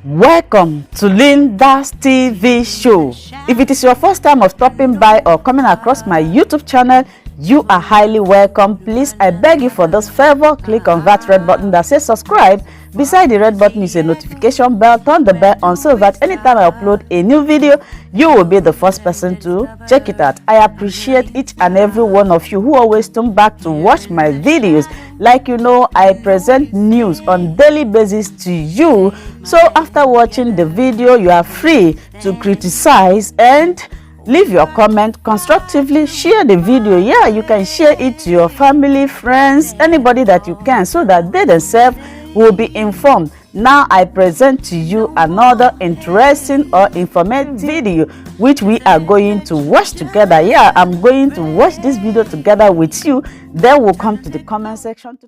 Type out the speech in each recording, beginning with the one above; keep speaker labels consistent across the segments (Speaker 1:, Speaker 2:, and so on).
Speaker 1: Welcome to Linda's TV show. If it is your first time of stopping by or coming across my YouTube channel, you are highly welcome. Please, I beg you for this favor, click on that red button that says subscribe. Beside the red button is a notification bell. Turn the bell on so that anytime I upload a new video, you will be the first person to check it out. I appreciate each and every one of you who always come back to watch my videos. Like you know, I present news on daily basis to you. So after watching the video, you are free to criticize and leave your comment constructively. Share the video. Yeah, you can share it to your family, friends, anybody that you can, so that they themselves will be informed. Now I present to you another interesting or informative video which we are going to watch together. Yeah, I'm going to watch this video together with you. Then we'll come to the comment section.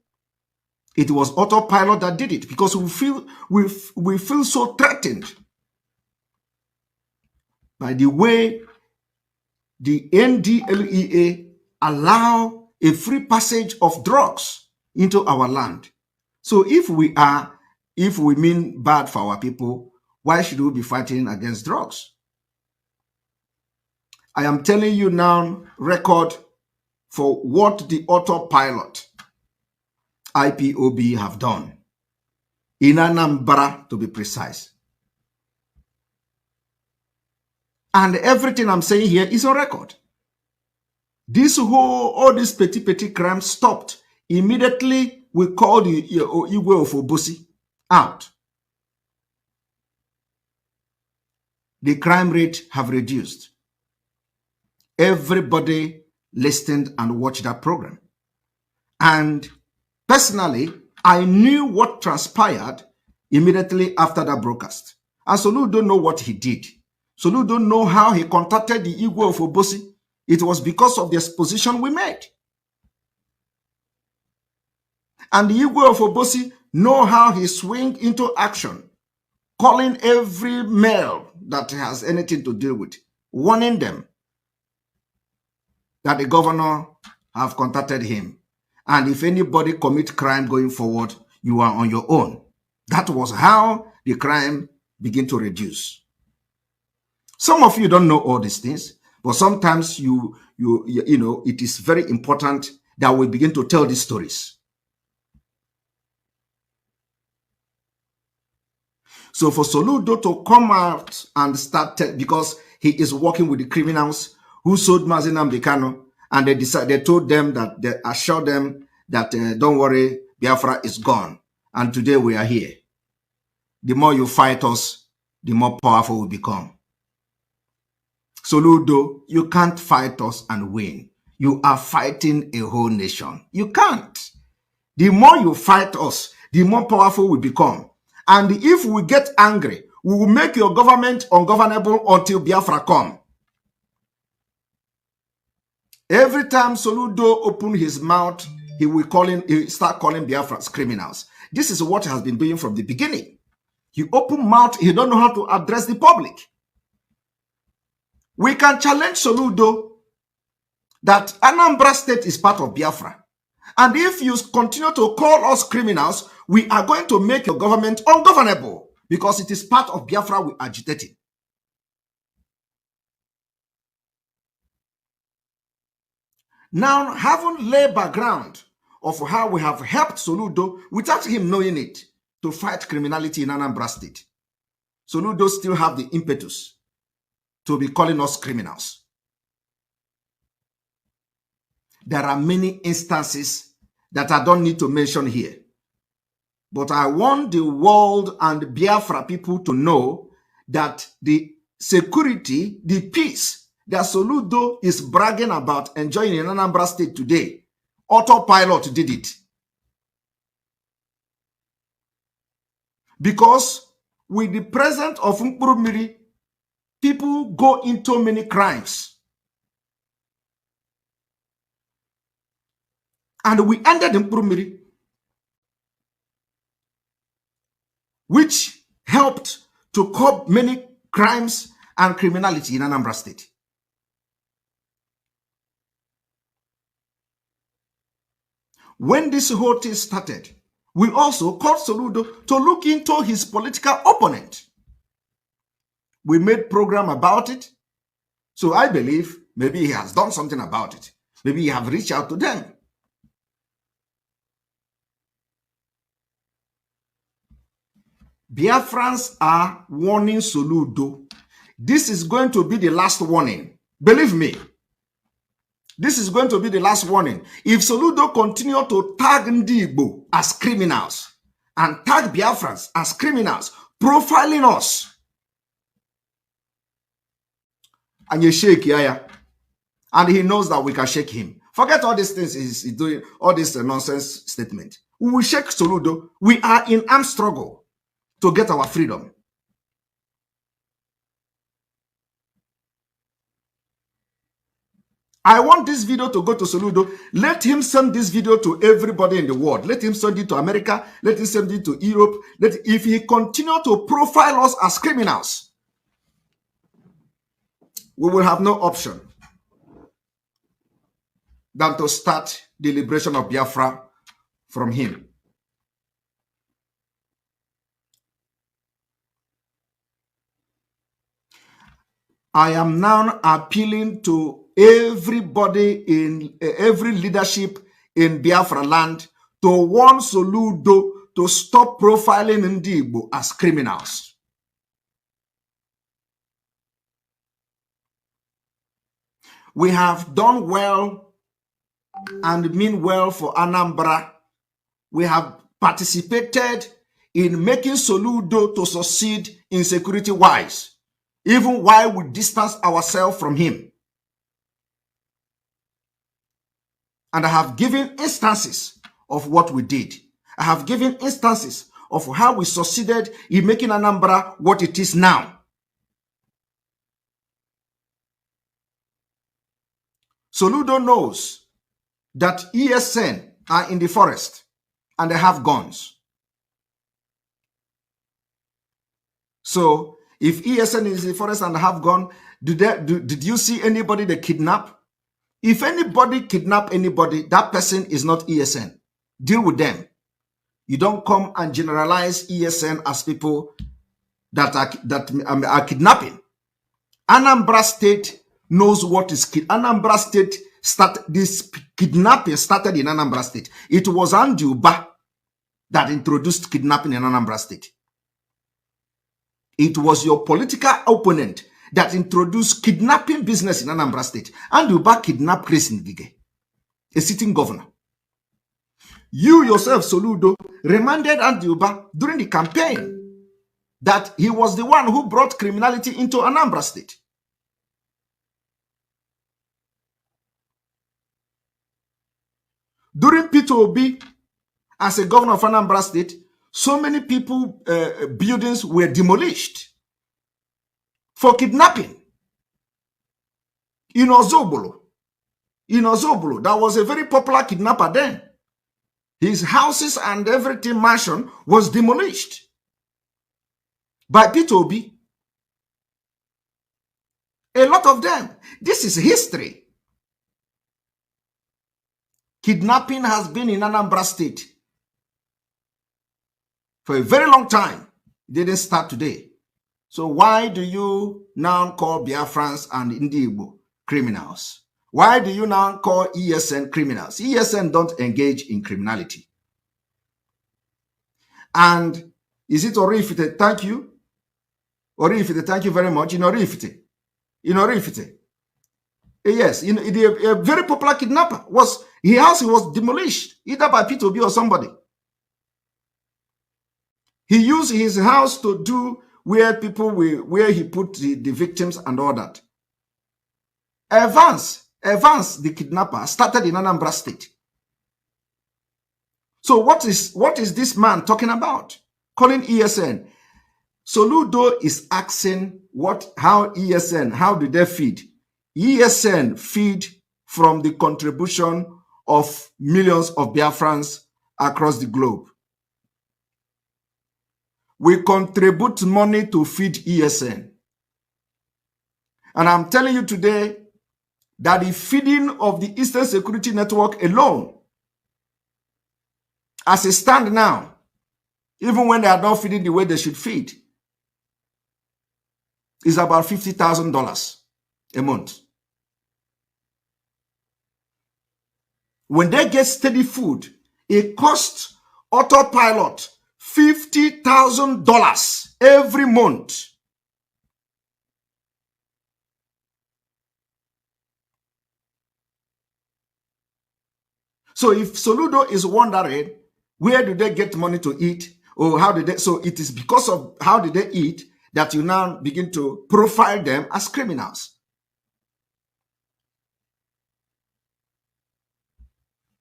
Speaker 2: It was autopilot that did it because we feel so threatened by the way the NDLEA allow a free passage of drugs into our land. So if we mean bad for our people, why should we be fighting against drugs? I am telling you now, record for what the autopilot IPOB have done in Anambra, to be precise. And everything I'm saying here is on record. All this petty crime stopped. Immediately, we called the Igwe of Obosi out. The crime rate have reduced. Everybody listened and watched that program. And personally, I knew what transpired immediately after that broadcast. And Soludo don't know what he did. Soludo don't know how he contacted the Igwe of Obosi. It was because of the exposition we made. And the Igwe of Obosi know how he swing into action, calling every male that has anything to deal with, warning them that the governor have contacted him. And if anybody commit crime going forward, you are on your own. That was how the crime began to reduce. Some of you don't know all these things, but sometimes you know, it is very important that we begin to tell these stories. So for Soludo to come out and start, because he is working with the criminals who sold Nnamdi Kanu, and they told them that, they assured them that don't worry, Biafra is gone. And today we are here. The more you fight us, the more powerful we become. Soludo, you can't fight us and win. You are fighting a whole nation. You can't. The more you fight us, the more powerful we become. And if we get angry, we will make your government ungovernable until Biafra come. Every time Soludo open his mouth, he start calling Biafrans criminals. This is what he has been doing from the beginning. He open mouth, he don't know how to address the public. We can challenge Soludo that Anambra State is part of Biafra. And if you continue to call us criminals, we are going to make your government ungovernable because it is part of Biafra we are agitating. Now, having laid background of how we have helped Soludo without him knowing it to fight criminality in Anambra State, Soludo still have the impetus to be calling us criminals. There are many instances that I don't need to mention here. But I want the world and Biafra people to know that the security, the peace that Soludo is bragging about enjoying in Anambra State today, autopilot did it. Because with the presence of Mkpurumiri, people go into many crimes. And we ended Mkpurumiri, which helped to curb many crimes and criminality in Anambra State. When this whole thing started, We also called Soludo to look into his political opponent. We made program about it. So I believe maybe he has done something about it. Maybe he have reached out to them. Biafrans are warning Soludo. This is going to be the last warning. Believe me. This is going to be the last warning. If Soludo continue to tag Ndi Igbo as criminals and tag Biafrans as criminals, profiling us, and you shake Yaya, and he knows that we can shake him. Forget all these things he's doing, all this nonsense statement. We will shake Soludo. We are in armed struggle to get our freedom. I want this video to go to Soludo. Let him send this video to everybody in the world. Let him send it to America. Let him send it to Europe. If he continue to profile us as criminals, we will have no option than to start the liberation of Biafra from him. I am now appealing to everybody in every leadership in Biafra land to warn Soludo to stop profiling Ndi Igbo as criminals. We have done well and mean well for Anambra. We have participated in making Soludo to succeed in security-wise, even while we distance ourselves from him. And I have given instances of what we did. I have given instances of how we succeeded in making Anambra what it is now. Soludo knows that ESN are in the forest and they have guns. So if ESN is in the forest and have gun, did you see anybody they kidnap? If anybody kidnap anybody, that person is not ESN. Deal with them. You don't come and generalize ESN as people that are kidnapping. Anambra State knows what is Anambra State this kidnapping started in Anambra State. It was Andiuba that introduced kidnapping in Anambra State. It was your political opponent that introduced kidnapping business in Anambra State. Andiuba kidnapped Chris Ngige, a sitting governor. You yourself, Soludo, reminded Andiuba during the campaign that he was the one who brought criminality into Anambra State. During Peter Obi, as a governor of Anambra State, so many people, buildings were demolished for kidnapping. In Ozobolo, that was a very popular kidnapper then. His houses and everything, mansion, was demolished by Peter Obi. A lot of them. This is history. Kidnapping has been in Anambra State for a very long time. It didn't start today. So why do you now call Biafrans and Ndi Igbo criminals? Why do you now call ESN criminals? ESN don't engage in criminality. And is it Orifite? Thank you. Orifite, thank you very much. In Orifite. Yes, a very popular kidnapper. His house was demolished, either by Peter Obi or somebody. He used his house to do where he put the victims and all that. Evans, the kidnapper, started in Anambra State. So what is this man talking about? Calling ESN. Soludo is asking how did they feed? ESN feed from the contribution of millions of Biafrans across the globe. We contribute money to feed ESN. And I'm telling you today that the feeding of the Eastern Security Network alone As it stands now, even when they are not feeding the way they should feed, is about $50,000 a month. When they get steady food, it costs autopilot $50,000 every month. So if Soludo is wondering, where do they get money to eat? Or how did they? So it is because of how did they eat that you now begin to profile them as criminals.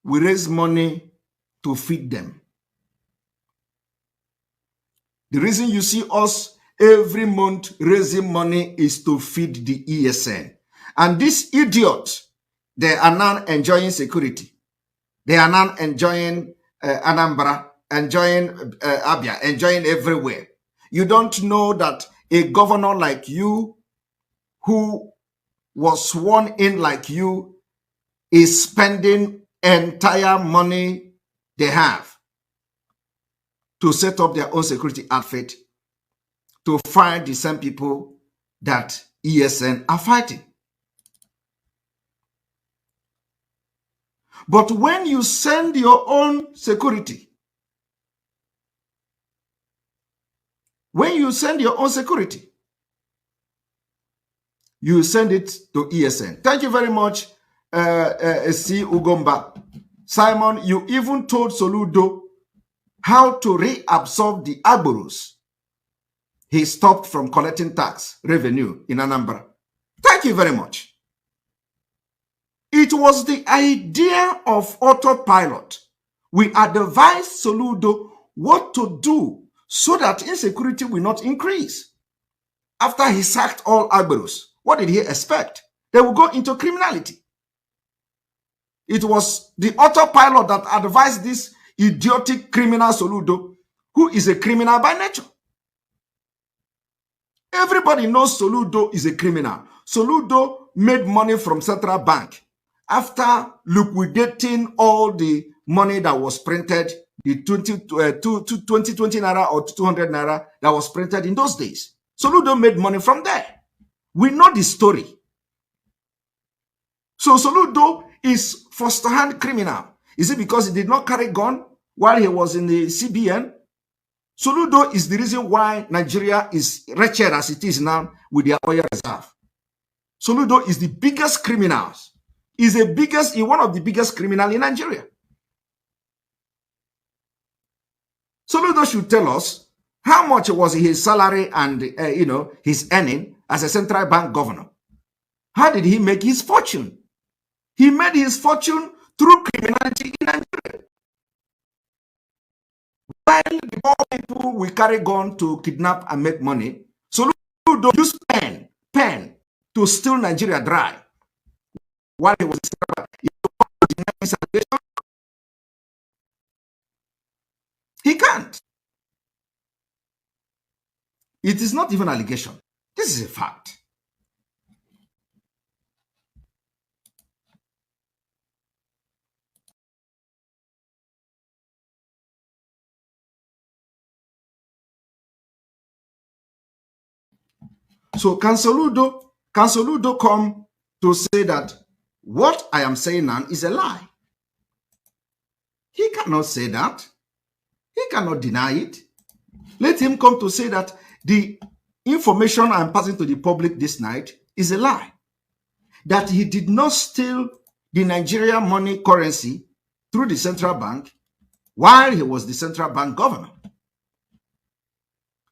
Speaker 2: We raise money to feed them. The reason you see us every month raising money is to feed the ESN. And these idiots, they are now enjoying security. They are now enjoying Anambra, enjoying Abia, enjoying everywhere. You don't know that a governor like you, who was sworn in like you, is spending entire money they have to set up their own security outfit to fight the same people that ESN are fighting. But when you send your own security, you send it to ESN. Thank you very much, C. Ugomba. Simon, you even told Soludo how to reabsorb the Agboros he stopped from collecting tax revenue in Anambra. Thank you very much. It was the idea of autopilot. We advised Soludo what to do so that insecurity will not increase. After he sacked all Agboros, what did he expect? They will go into criminality. It was the autopilot that advised this idiotic criminal Soludo, who is a criminal by nature. Everybody knows Soludo is a criminal. Soludo made money from Central Bank after liquidating all the money that was printed, the 2020 naira or 200 naira that was printed in those days. Soludo made money from there. We know the story. So Soludo is first-hand criminal. Is it because he did not carry gun while he was in the CBN? Soludo is the reason why Nigeria is wretched as it is now with their oil reserve. Soludo is the biggest criminal. He's one of the biggest criminals in Nigeria. Soludo should tell us how much was his salary and his earning as a central bank governor. How did he make his fortune? He made his fortune through criminality in Nigeria. While the poor people will carry gun to kidnap and make money, Soludo used pen to steal Nigeria dry. While he was he can't. It is not even an allegation. This is a fact. So can Soludo come to say that what I am saying now is a lie? He cannot say that. He cannot deny it. Let him come to say that the information I'm passing to the public this night is a lie. That he did not steal the Nigerian money currency through the central bank while he was the central bank governor.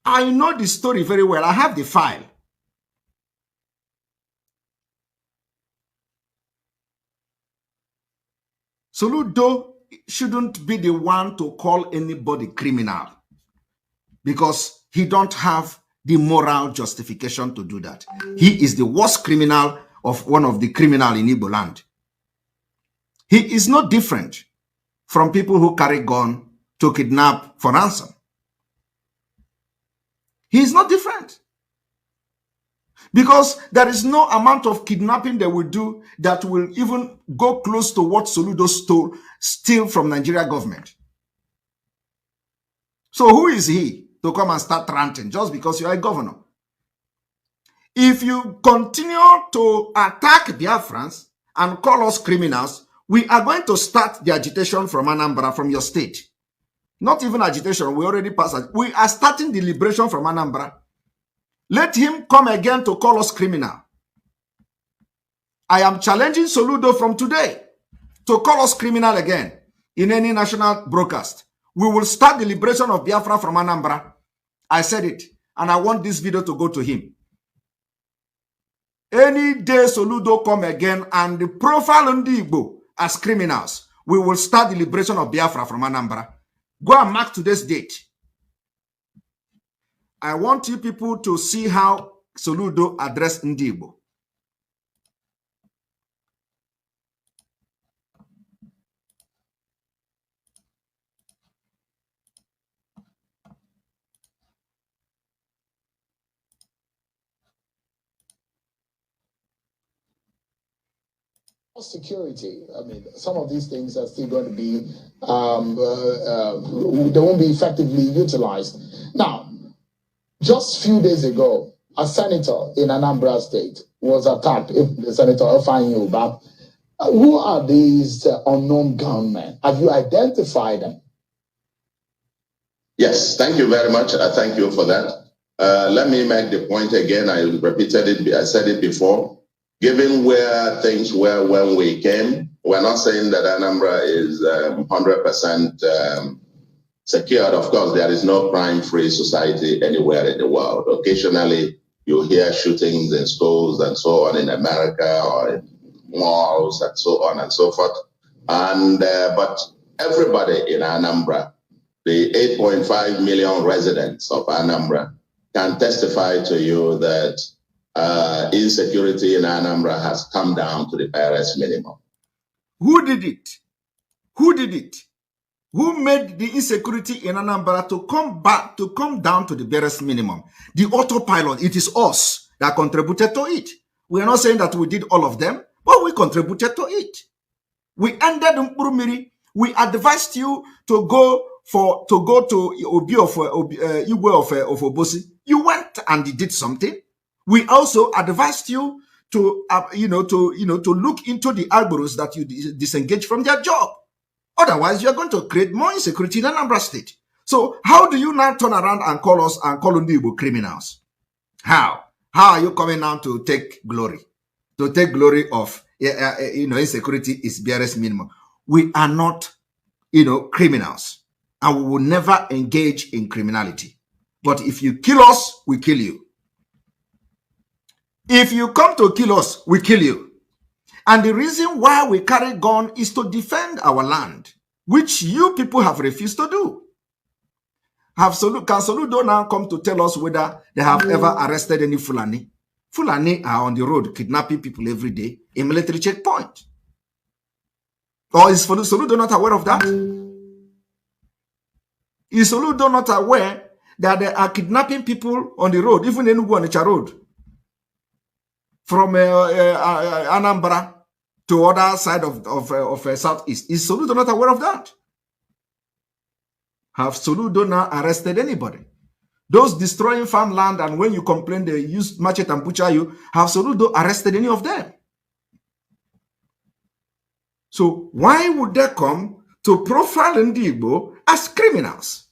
Speaker 2: I know the story very well. I have the file. Soludo shouldn't be the one to call anybody criminal because he don't have the moral justification to do that. He is the worst criminal of one of the criminals in Igbo land. He is not different from people who carry gun to kidnap for ransom. He is not different. Because there is no amount of kidnapping they will do that will even go close to what Soludo steal from Nigeria government. So who is he to come and start ranting just because you are a governor? If you continue to attack Biafrans and call us criminals, we are going to start the agitation from Anambra, from your state. Not even agitation, we already passed it. We are starting the liberation from Anambra. Let him come again to call us criminal. I am challenging Soludo from today to call us criminal again in any national broadcast. We will start the liberation of Biafra from Anambra. I said it, and I want this video to go to him. Any day Soludo come again and profile Nnamdi Igbo as criminals, we will start the liberation of Biafra from Anambra. Go and mark today's date. I want you people to see how Soludo addressed Nnamdi Igbo.
Speaker 3: Security. I mean, some of these things are still going to be, they won't be effectively utilized. Now, just a few days ago, a senator in Anambra State was attacked, Senator Ofanyo Ubab. Who are these unknown gunmen? Have you identified them?
Speaker 4: Yes, thank you very much. Thank you for that. Let me make the point again. I repeated it. I said it before. Given where things were when we came, we're not saying that Anambra is 100% secured. Of course, there is no crime-free society anywhere in the world. Occasionally, you hear shootings in schools and so on in America or in malls and so on and so forth. And but everybody in Anambra, the 8.5 million residents of Anambra, can testify to you that insecurity in Anambra has come down to the barest minimum.
Speaker 2: Who did it? Who did it? Who made the insecurity in Anambra to come down to the barest minimum? The autopilot. It is us that contributed to it. We are not saying that we did all of them, but we contributed to it. We ended Mkurumiri. We advised you to go to Obi of Igwe of Obosi. You went and you did something. We also advised you to look into the algorithms that you disengage from their job. Otherwise, you are going to create more insecurity in Anambra State. So how do you now turn around and call us and call Nnamdi Igbo criminals? How? How are you coming now to take glory? To take glory of insecurity is barest minimum. We are not criminals, and we will never engage in criminality. But if you kill us, we kill you. If you come to kill us, we kill you. And the reason why we carry gun is to defend our land, which you people have refused to do. Can Soludo now come to tell us whether they have ever arrested any Fulani? Fulani are on the road kidnapping people every day in military checkpoint. Or is Soludo not aware of that? Is Soludo not aware that they are kidnapping people on the road, even in Enugu Road? From Anambra to other side of Southeast. Is Soludo not aware of that? Have Soludo now arrested anybody? Those destroying farmland, and when you complain they use machete and butcher you, have Soludo arrested any of them? So why would they come to profile Nnamdi Igbo as criminals?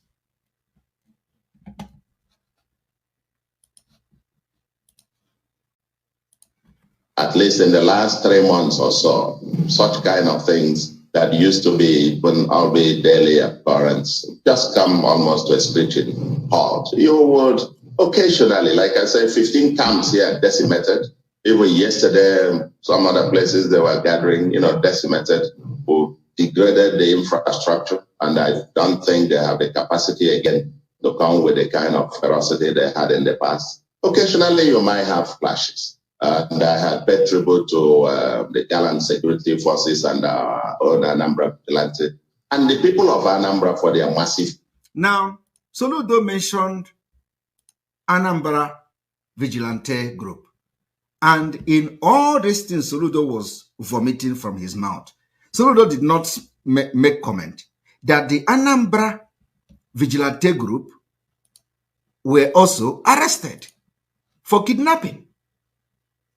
Speaker 4: At least in the last 3 months or so, such kind of things that used to be, when albeit daily occurrence, just come almost to a screeching halt. You would occasionally, like I said, 15 camps here decimated. Even yesterday, some other places they were gathering, decimated, who degraded the infrastructure. And I don't think they have the capacity again to come with the kind of ferocity they had in the past. Occasionally, you might have flashes. And I had paid tribute to the gallant security forces and our own Anambra vigilante and the people of Anambra for their massive.
Speaker 2: Now, Soludo mentioned Anambra vigilante group. And in all these things, Soludo was vomiting from his mouth. Soludo did not make comment that the Anambra vigilante group were also arrested for kidnapping.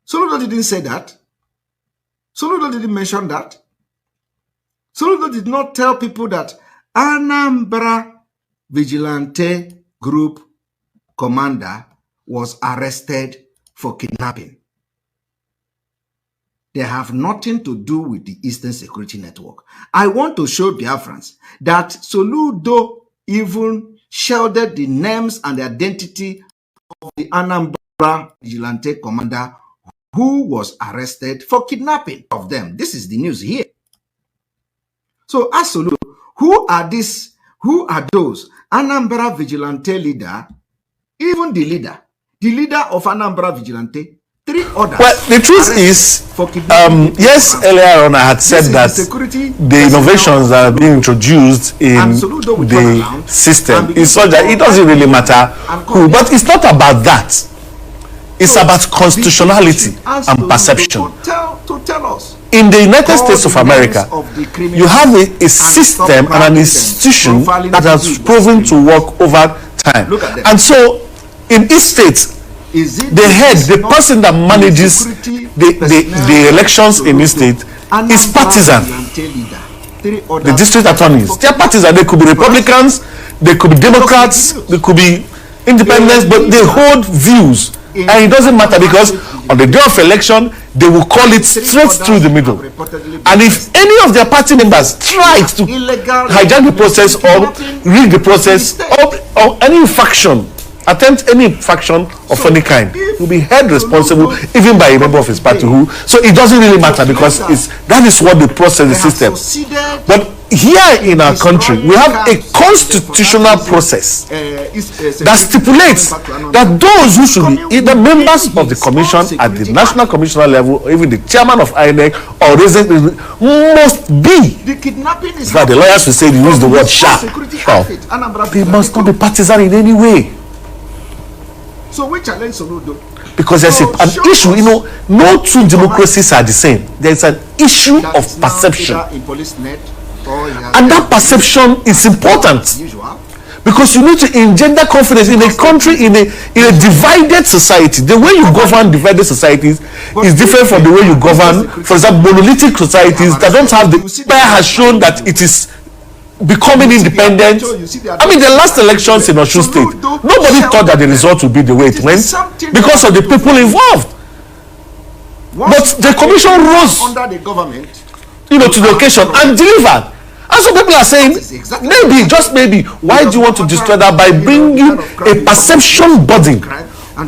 Speaker 2: Soludo didn't say that. Soludo didn't mention that. Soludo did not tell people that Anambra vigilante group commander was arrested for kidnapping. They have nothing to do with the Eastern Security Network. I want to show Biafrans that Soludo even shielded the names and the identity of the Anambra vigilante commander who was arrested for kidnapping of them. This is the news here. So ask Soludo, who are these? Who are those? Anambra vigilante leader, even the leader of Anambra vigilante, 3 others.
Speaker 5: Well, the truth is, yes, earlier on I had said that the innovations that are being introduced in the system is such that it doesn't really matter who, but it's not about that. It's about constitutionality and perception.
Speaker 2: To tell us.
Speaker 5: In the United States of America, you have a system and an institution that has proven to work over time. And so, in each state, the person that manages the elections in each state is partisan. The district attorneys, they are partisan. They could be Republicans, they could be Democrats, they could be independents, but they hold views. And it doesn't matter because on the day of election, they will call it straight through the middle. And if any of their party members tries to hijack the process or rig the process or any faction, attempt any faction of any kind, will be held responsible even by a member of his party who. So it doesn't really matter because that is what the process, the system. But here in our country, we have a constitutional process that stipulates that those who should be either members of the commission at the national commissioner level, or even the chairman of INEC, or resident must be. That the lawyers will say they use the word sharp. They must not be partisan in any way.
Speaker 2: So we challenge Soludo.
Speaker 5: Because there's an issue, no two democracies are the same. There's an issue of perception. And that perception is important because you need to engender confidence in a country, in a divided society. The way you govern divided societies is different from the way you govern, for example, monolithic societies that don't have the has shown that it is becoming independent. I mean, the last elections in Ssues State, nobody thought that the result would be the way it went because of the people involved. But the commission rose under the government, to the occasion and delivered. And some people are saying, maybe, just maybe, why do you want to destroy that by bringing a perception burden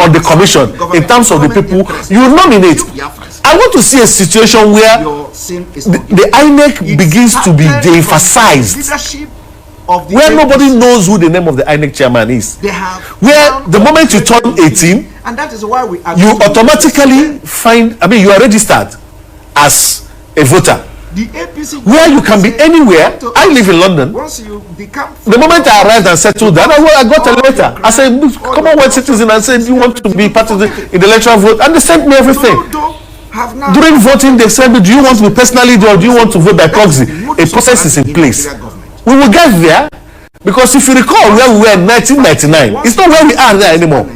Speaker 5: on the commission in terms of the people you nominate? I want to see a situation where the INEC begins to be de-emphasized, where nobody knows who the name of the INEC chairman is, where the moment you turn 18, you automatically you are registered as a voter. Where you can be anywhere. I live in London. The moment I arrived and settled down, I got a letter. I said, Commonwealth citizen, and said, you want to be part of the electoral vote? And they sent me everything. During voting, they said, do you want to be personally there or do you want to vote by proxy? A process is in place. We will get there because if you recall where we were in 1999, it's not where we are there anymore.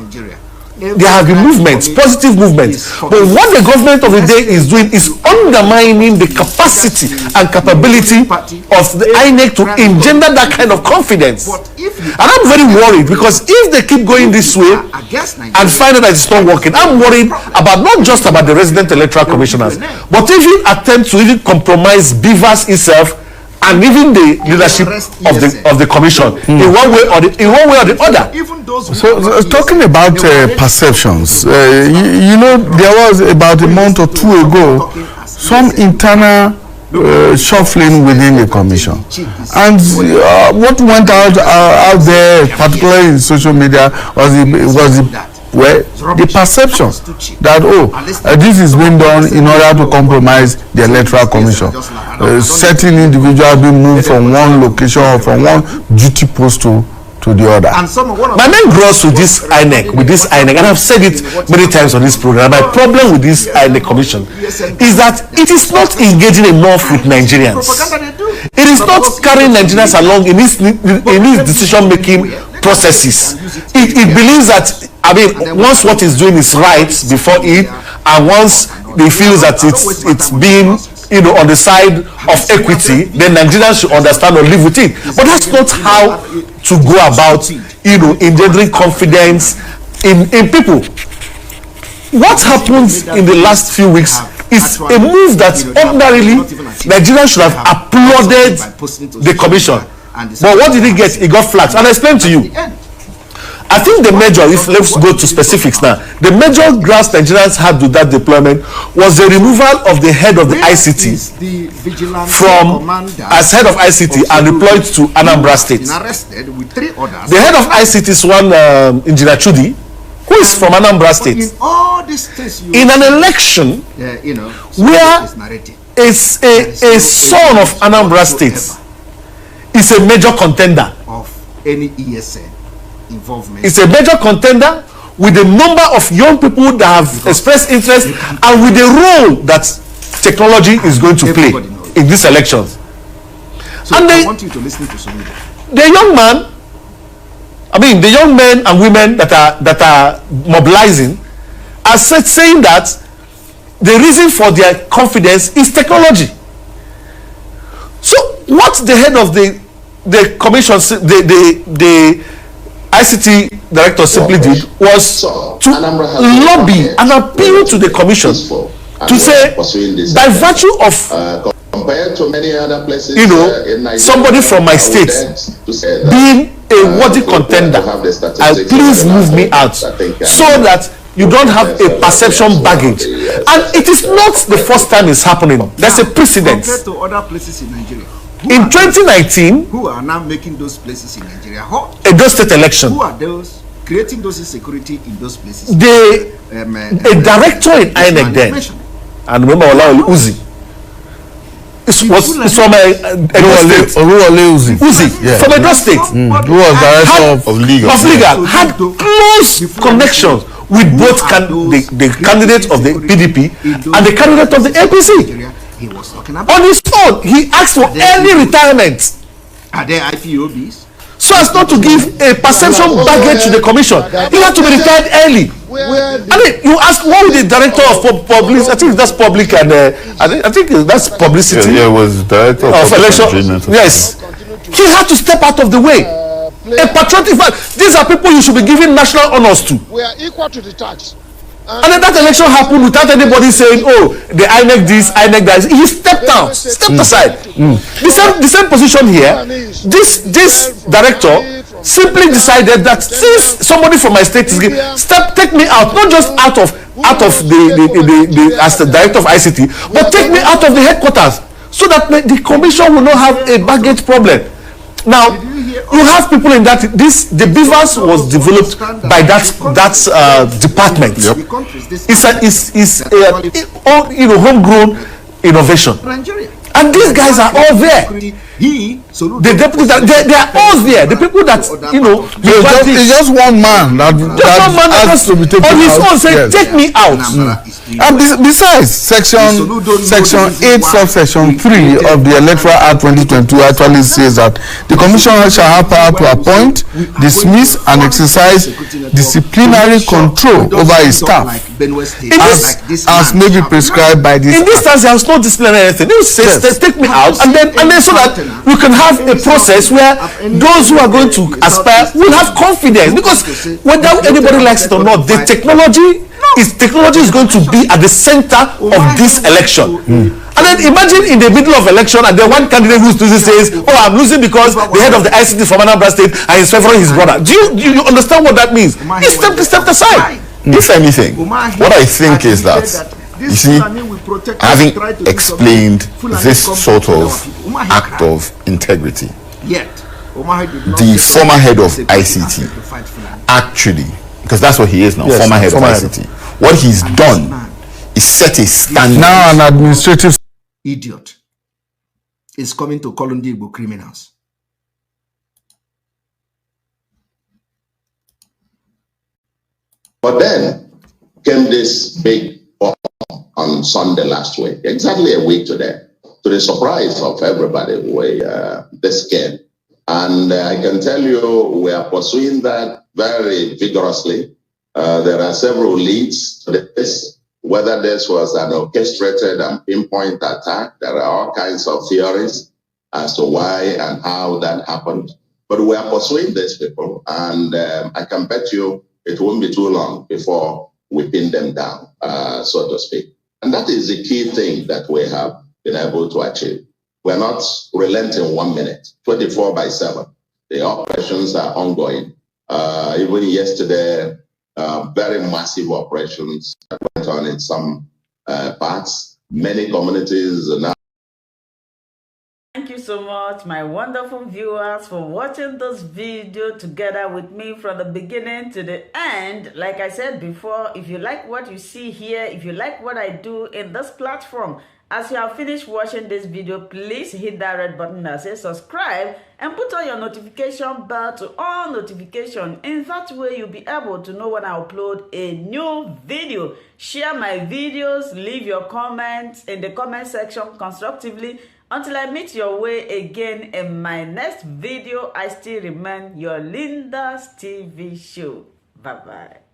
Speaker 5: There have been movements, positive movements, but what the government of the day is doing is undermining the capacity and capability of the INEC to engender that kind of confidence. And I'm very worried because if they keep going this way and find out that it's not working, I'm worried about not just about the resident electoral commissioners, but even attempt to even compromise Beavers itself and even the leadership of the commission in one way or the other.
Speaker 6: So talking about perceptions, there was about a month or two ago some internal shuffling within the commission, and what went out there, particularly in social media, was the perception that this is being done in order to compromise the electoral commission, certain individuals being moved from one location or from one duty post to the other.
Speaker 5: My main gross with this INEC, and I've said it many times on this program, my problem with this INEC commission is that it is not engaging enough with Nigerians. It is not carrying Nigerians along in his decision-making processes. It believes that, I mean, once what it's doing is right before it, and once they feel that it's being, you know, on the side of equity, then Nigerians should understand or live with it. But that's not how to go about, you know, engendering confidence in people. What happens in the last few weeks is a move that ordinarily Nigerians should have applauded the commission. But what did he get? He got flagged. And I explained to you. I think the major, if let's go to specifics now, the major grasp Nigerians had with that deployment was the removal of the head of the ICT from as head of ICT and deployed to Anambra State. The head of ICT is one Engineer Chudi, who is from Anambra State. In an election where a son of Anambra State is a major contender
Speaker 2: of any ESN involvement.
Speaker 5: It's a major contender with a number of young people that have expressed interest and with the role that technology is going to play in these elections.
Speaker 2: So and I want you to listen to Soludo.
Speaker 5: The young man, I mean the young men and women that are mobilizing are saying that the reason for their confidence is technology. So what the head of the commission, the ICT director simply did was to lobby and appeal to the commission to say, by virtue of
Speaker 4: compared to many other places,
Speaker 5: somebody from my state being a worthy contender, please move me out so that you don't have a perception baggage. And it is not the first time it's happening. There's a precedent.
Speaker 2: Compared to other places in Nigeria.
Speaker 5: In 2019,
Speaker 2: who are now making those places in Nigeria hot?
Speaker 5: A those state election.
Speaker 2: Who are those creating those insecurity in those places?
Speaker 5: A director in INEC then, and remember Ola Uzi. It's from Uzi from Edo State.
Speaker 6: Who was director of legal.
Speaker 5: Had close connections with both the candidate of the PDP and the candidate of the APC.
Speaker 2: He was talking about.
Speaker 5: On his own, he asked for early retirement.
Speaker 2: Are there IPOBs?
Speaker 5: So as not to give a perception baggage to the commission. He had to be retired early. I mean, you ask what would the director of publicity? I think that's public and I think that's publicity.
Speaker 6: Yeah, it was director of
Speaker 5: election. Yes, he had to step out of the way. A patriotic man. These are people you should be giving national honors to.
Speaker 7: We are equal to the tax.
Speaker 5: And then that election happened without anybody saying, "Oh, the INEC this, INEC that." He stepped down, stepped aside. The same position here. This director simply decided that since somebody from my state is take me out, not just out of the as the director of ICT, but take me out of the headquarters so that the commission will not have a baggage problem. Now, you have people in that. The Beavers was developed by that department.
Speaker 2: Yep.
Speaker 5: It's a homegrown innovation. And these guys are all there. The deputies, they are all there. The people that
Speaker 6: it's just one man that has to be taken
Speaker 5: on his own. Say, take me out.
Speaker 6: And besides, section 8 subsection 3 of the Electoral Act 2022 actually says that the commissioner shall have power to appoint, dismiss, and exercise disciplinary control over his staff, as may be prescribed by this.
Speaker 5: In this instance, there was no disciplinary anything. They say, take me out, and then so that we can have a process where those who are going to aspire will have confidence, because whether anybody likes it or not, the technology is going to be at the center of this election. And then imagine in the middle of election and then one candidate who's losing says, "Oh, I'm losing because the head of the ICT from Anambra State and is favoring his brother." Do you understand what that means? He stepped aside.
Speaker 8: If anything, what I think is that, you see, having explained this sort of act of integrity, the former head of ICT actually, because that's what he is now, former head of ICT, what he's done is set a standard.
Speaker 6: Now an administrative
Speaker 2: idiot is coming to Columbia Igbo criminals.
Speaker 4: But then came this big bomb on Sunday last week, exactly a week today. to the surprise of everybody, this came. And I can tell you, we are pursuing that very vigorously. There are several leads to this. Whether this was an orchestrated and pinpoint attack, there are all kinds of theories as to why and how that happened. But we are pursuing these people, and I can bet you it won't be too long before we pin them down, so to speak. And that is the key thing that we have been able to achieve. We're not relenting 1 minute, 24/7. The operations are ongoing. Even yesterday, very massive operations that went on in some parts. Many communities are now.
Speaker 1: Thank you so much, my wonderful viewers, for watching this video together with me from the beginning to the end. Like I said before, if you like what you see here, if you like what I do in this platform, as you have finished watching this video, please hit that red button that says subscribe and put on your notification bell to all notification. In that way, you'll be able to know when I upload a new video. Share my videos, leave your comments in the comment section constructively. Until I meet your way again in my next video, I still remain your Linda's TV show. Bye-bye.